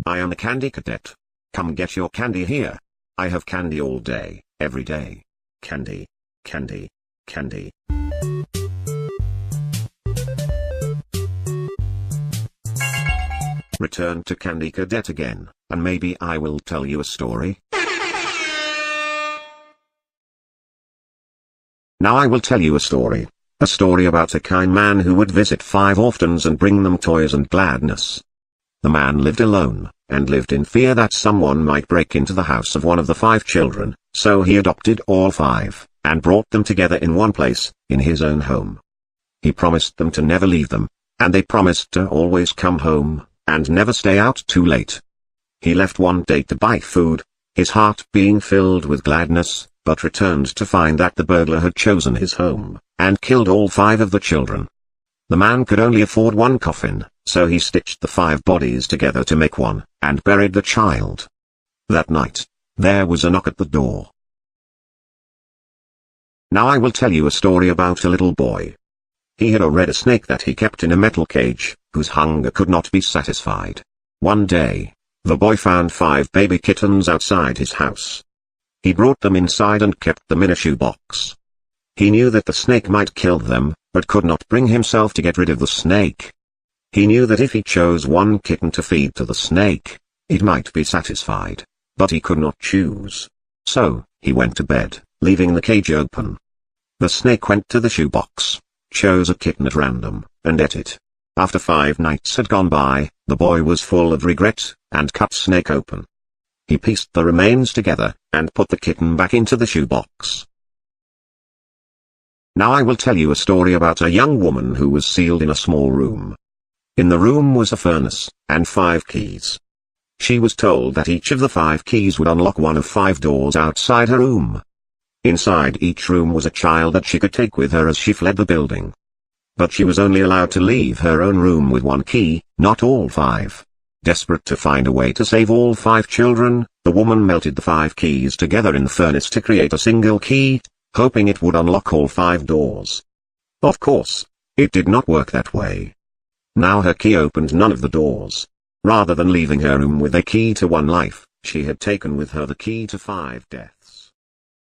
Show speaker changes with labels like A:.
A: I am a candy cadet. Come get your candy here. I have candy all day, every day. Candy, candy, candy. Return to Candy Cadet again, and maybe I will tell you a story. Now I will tell you a story. A story about a kind man who would visit 5 orphans and bring them toys and gladness. The man lived alone, and lived in fear that someone might break into the house of one of the 5 children, so he adopted all 5, and brought them together in one place, in his own home. He promised them to never leave them, and they promised to always come home, and never stay out too late. He left one day to buy food, his heart being filled with gladness, but returned to find that the burglar had chosen his home, and killed all 5 of the children. The man could only afford one coffin, so he stitched the 5 bodies together to make one, and buried the child. That night, there was a knock at the door. Now I will tell you a story about a little boy. He had a red snake that he kept in a metal cage, whose hunger could not be satisfied. One day, the boy found 5 baby kittens outside his house. He brought them inside and kept them in a shoebox. He knew that the snake might kill them, but could not bring himself to get rid of the snake. He knew that if he chose one kitten to feed to the snake, it might be satisfied, but he could not choose. So, he went to bed, leaving the cage open. The snake went to the shoebox, chose a kitten at random, and ate it. After 5 nights had gone by, the boy was full of regret, and cut snake open. He pieced the remains together, and put the kitten back into the shoebox. Now I will tell you a story about a young woman who was sealed in a small room. In the room was a furnace, and 5 keys. She was told that each of the 5 keys would unlock one of 5 doors outside her room. Inside each room was a child that she could take with her as she fled the building. But she was only allowed to leave her own room with 1 key, not all 5. Desperate to find a way to save all 5 children, the woman melted the 5 keys together in the furnace to create a single key, hoping it would unlock all 5 doors. Of course, it did not work that way. Now her key opened none of the doors. Rather than leaving her room with a key to 1 life, she had taken with her the key to 5 deaths.